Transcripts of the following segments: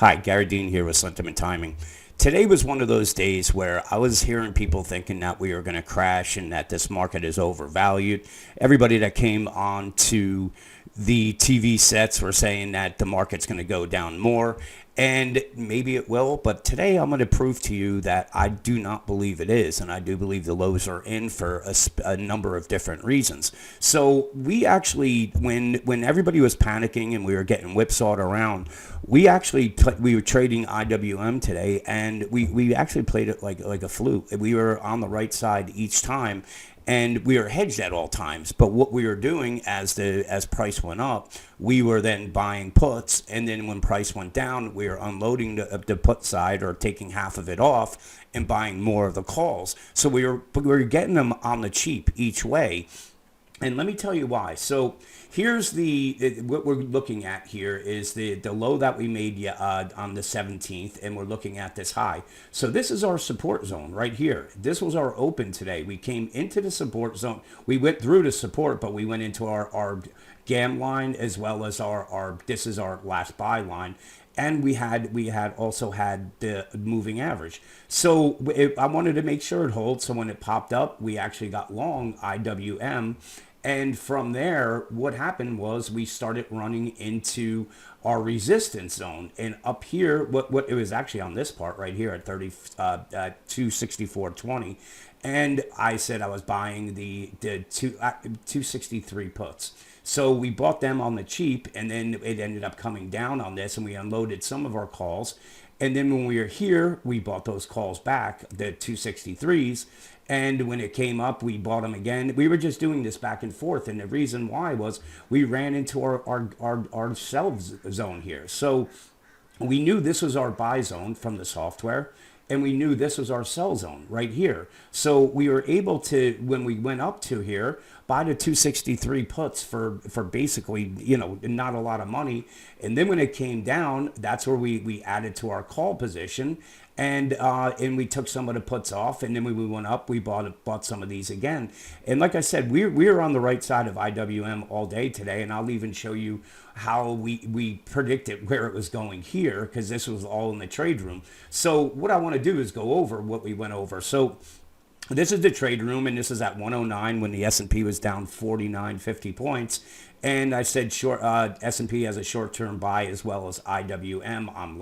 Hi, Gary Dean here with Sentiment Timing. Today was one of those days where I was hearing people thinking that we were going to crash and that this market is overvalued. Everybody that came on to the TV sets were saying that the market's going to go down more, and maybe it will, but today I'm going to prove to you that I do not believe it is, and I do believe the lows are in for a number of different reasons. So we actually, when everybody was panicking and we were getting whipsawed around, we were trading IWM today, and we actually played it like a fluke. We were on the right side each time, and we were hedged at all times. But what we were doing as price went up, we were then buying puts, and then when price went down, we were unloading the put side or taking half of it off and buying more of the calls. So we were getting them on the cheap each way. And let me tell you why. So here's what we're looking at here is the low that we made on the 17th, and we're looking at this high. So this is our support zone right here. This was our open today. We came into the support zone. We went through the support, but we went into our Gann line as well as this is our last buy line. And we had also had the moving average. So I wanted to make sure it holds. So when it popped up, we actually got long IWM. And from there, what happened was we started running into our resistance zone. And up here, what it was actually on this part right here at 264.20. And I said I was buying the 263 puts. So we bought them on the cheap, and then it ended up coming down on this, and we unloaded some of our calls. And then when we were here, we bought those calls back, the 263s. And when it came up, we bought them again. We were just doing this back and forth. And the reason why was we ran into our sell zone here. So we knew this was our buy zone from the software, and we knew this was our sell zone right here. So we were able to, when we went up to here, buy the 263 puts for basically, not a lot of money. And then when it came down, that's where we added to our call position, and we took some of the puts off, and then when we went up, we bought some of these again. And like I said, we're on the right side of IWM all day today, and I'll even show you how we predicted where it was going here, because this was all in the trade room. So what I want to do is go over what we went over. So this is the trade room, and this is at 109 when the S&P was down 49.50 points. And I said S&P has a short-term buy as well as IWM. I'm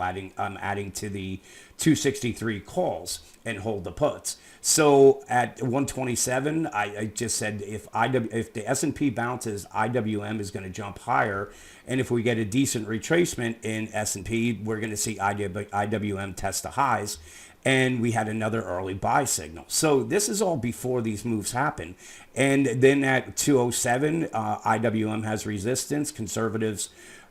adding to the 263 calls and hold the puts. So at 127, I just said if the S&P bounces, IWM is going to jump higher, and if we get a decent retracement in S&P, we're going to see IWM test the highs. And we had another early buy signal. So this is all before these moves happen. And then at 207, IWM has resistance. Conservatives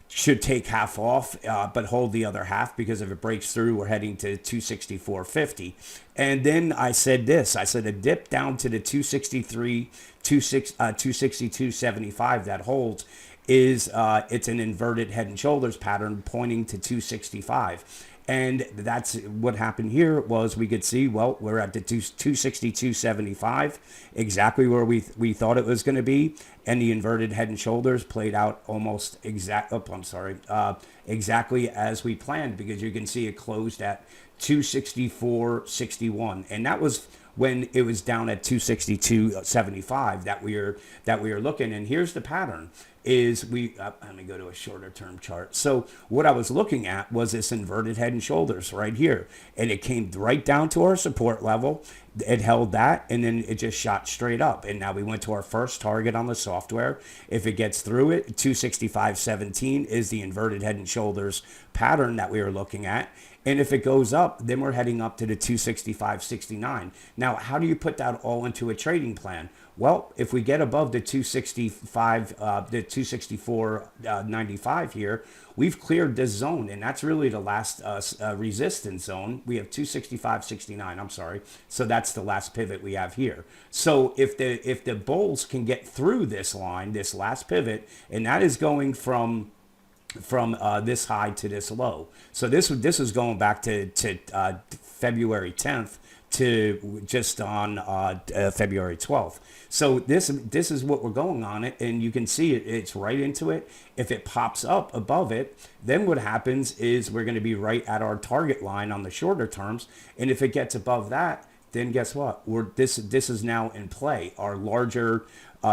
should take half off, but hold the other half, because if it breaks through, we're heading to 264.50. And then I said this. I said a dip down to the 263, 262.75 that holds is it's an inverted head and shoulders pattern pointing to 265. And that's what happened here was we could see, well, we're at the 262.75, exactly where we thought it was going to be. And the inverted head and shoulders played out almost exactly as we planned, because you can see it closed at 264.61. And that was when it was down at 262.75 that we were looking. And here's the pattern. Let me go to a shorter term chart. So what I was looking at was this inverted head and shoulders right here, and it came right down to our support level. It held that, and then it just shot straight up. And now we went to our first target on the software. If it gets through it, 265.17 is the inverted head and shoulders pattern that we were looking at. And if it goes up, then we're heading up to the 265.69. Now, how do you put that all into a trading plan? Well, if we get above the 264.95 here, we've cleared this zone, and that's really the last resistance zone. We have 265.69. I'm sorry. So that's the last pivot we have here. So if the bulls can get through this line, this last pivot, and that is going from this high to this low. So this is going back to February 10th, to just on February 12th. So this is what we're going on it, and you can see it. It's right into it. If it pops up above it, then what happens is we're going to be right at our target line on the shorter terms. And if it gets above that, then guess what? This is now in play, our larger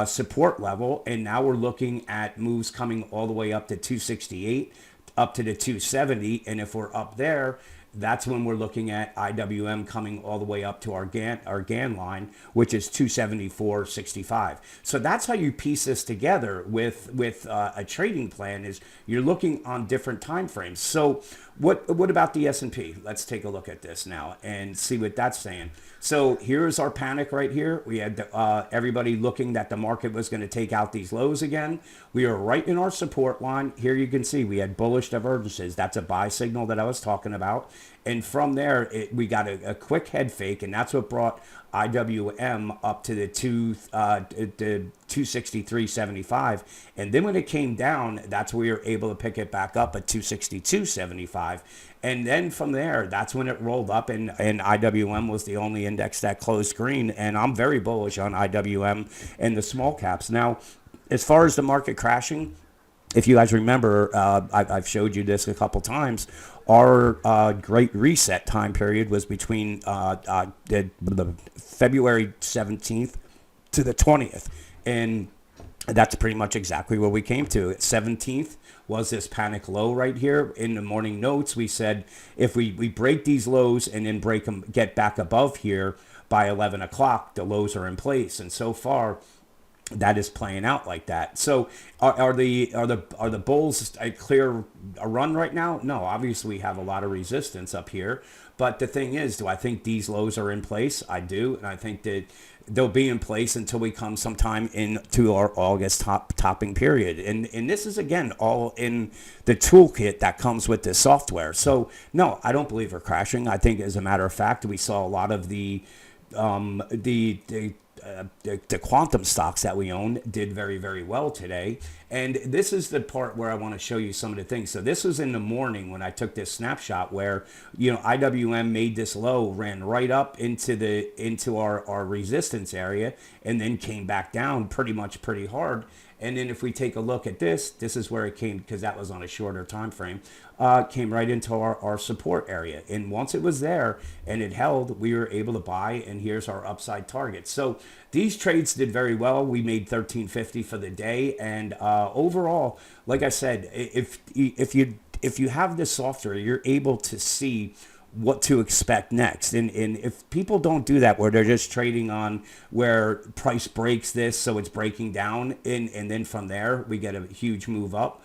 support level, and now we're looking at moves coming all the way up to 268, up to the 270, and if we're up there, that's when we're looking at IWM coming all the way up to our Gann line, which is 274.65. So that's how you piece this together with a trading plan. Is you're looking on different time frames. So what about the S&P? Let's take a look at this now and see what that's saying. So here's our panic right here. We had everybody looking that the market was going to take out these lows again. We are right in our support line. Here you can see we had bullish divergences. That's a buy signal that I was talking about. And from there, we got a quick head fake, and that's what brought IWM up to the 263.75. And then when it came down, that's where we were able to pick it back up at 262.75. And then from there, that's when it rolled up, and IWM was the only index that closed green. And I'm very bullish on IWM and the small caps. Now, as far as the market crashing, if you guys remember, I've showed you this a couple times. Our great reset time period was between the February 17th to the 20th. And that's pretty much exactly what we came to. 17th was this panic low right here. In the morning notes, we said if we break these lows and then break them, get back above here by 11 o'clock, the lows are in place. And so far, that is playing out like that. So are the bulls clear a run right now? No, obviously we have a lot of resistance up here. But the thing is, do I think these lows are in place? I do. And I think that they'll be in place until we come sometime into our August topping period. And this is, again, all in the toolkit that comes with this software. So, no, I don't believe we're crashing. I think, as a matter of fact, we saw a lot of the quantum stocks that we own did very, very well today. And this is the part where I want to show you some of the things. So this was in the morning when I took this snapshot where, IWM made this low, ran right up into our resistance area, and then came back down pretty hard. And then if we take a look at this is where it came, because that was on a shorter time frame, came right into our support area. And once it was there and it held, we were able to buy, and here's our upside target. So these trades did very well. We made $13.50 for the day. And overall, like I said, if you have this software, you're able to see what to expect next. And if people don't do that, where they're just trading on where price breaks this, so it's breaking down, and then from there we get a huge move up,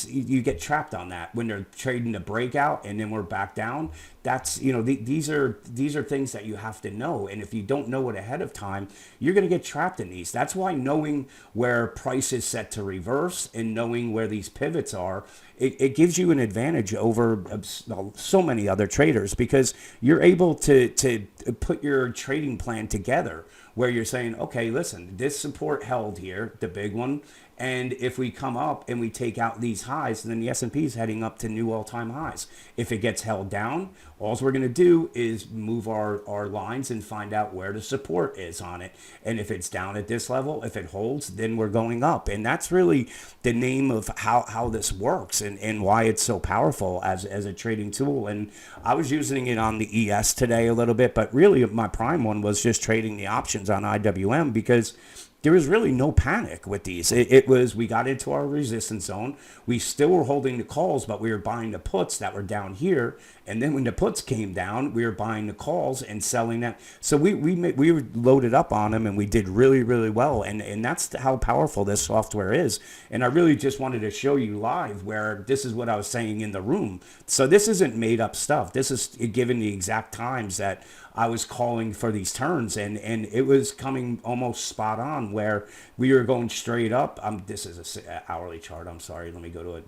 you get trapped on that. When they're trading the breakout and then we're back down, that's, these are things that you have to know. And if you don't know it ahead of time, you're going to get trapped in these. That's why knowing where price is set to reverse and knowing where these pivots are, it gives you an advantage over so many other traders, because you're able to put your trading plan together where you're saying, okay, listen, this support held here, the big one, and if we come up and we take out these highs, then the S&P is heading up to new all-time highs. If it gets held down, all we're going to do is move our lines and find out where the support is on it. And if it's down at this level, if it holds, then we're going up. And that's really the name of how this works and why it's so powerful as a trading tool. And I was using it on the ES today a little bit, but really my prime one was just trading the options on IWM, because there was really no panic with these. It was, we got into our resistance zone. We still were holding the calls, but we were buying the puts that were down here. And then when the puts came down, we were buying the calls and selling that. So we were loaded up on them, and we did really, really well. And that's how powerful this software is. And I really just wanted to show you live where this is what I was saying in the room. So this isn't made up stuff. This is given the exact times that I was calling for these turns, and it was coming almost spot on where we were going straight up. This is an hourly chart. I'm sorry. Let me go to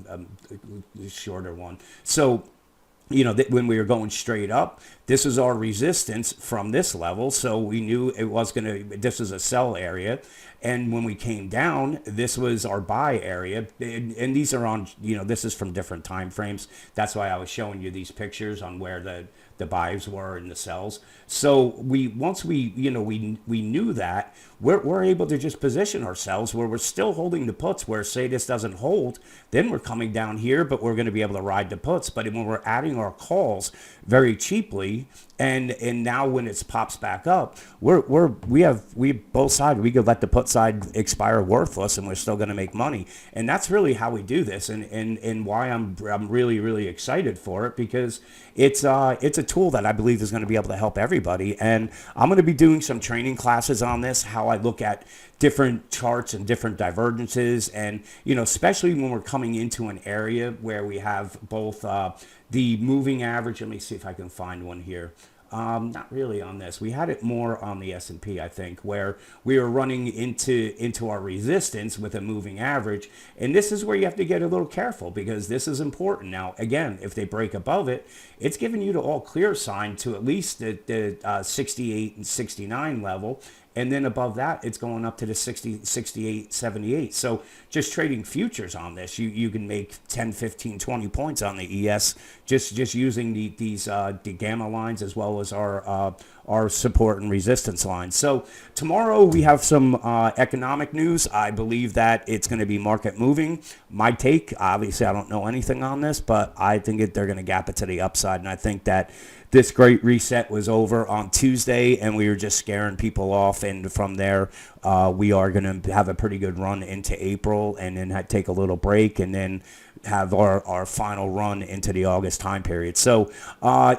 a shorter one. So, when we were going straight up, this is our resistance from this level. So we knew it was this is a sell area. And when we came down, this was our buy area. And these are on, this is from different time frames. That's why I was showing you these pictures on where the buys were and the sells. So once we knew that, we're able to just position ourselves where we're still holding the puts, where say this doesn't hold, then we're coming down here, but we're going to be able to ride the puts. But when we're adding our calls very cheaply, and now when it pops back up, we both sides, we could let the put side expire worthless and we're still going to make money. And that's really how we do this, and why I'm really, really excited for it, because it's a tool that I believe is going to be able to help everybody. And I'm going to be doing some training classes on this, how I look at different charts and different divergences, and especially when we're coming into an area where we have both the moving average. Let me see if I can find one here. Not really on this. We had it more on the S&P, I think, where we were running into our resistance with a moving average. And this is where you have to get a little careful, because this is important. Now, again, if they break above it, it's giving you the all clear sign to at least the 68 and 69 level. And then above that, it's going up to the 60, 68, 78. So just trading futures on this, you can make 10, 15, 20 points on the ES just using the gamma lines, as well as our support and resistance lines. So tomorrow we have some economic news. I believe that it's going to be market moving. My take, obviously I don't know anything on this, but I think they're going to gap it to the upside. And I think that this great reset was over on Tuesday, and we were just scaring people off. And from there, we are going to have a pretty good run into April, and then take a little break, and then have our final run into the August time period. So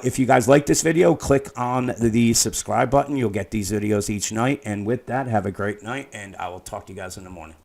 if you guys like this video, click on the subscribe button. You'll get these videos each night. And with that, have a great night, and I will talk to you guys in the morning.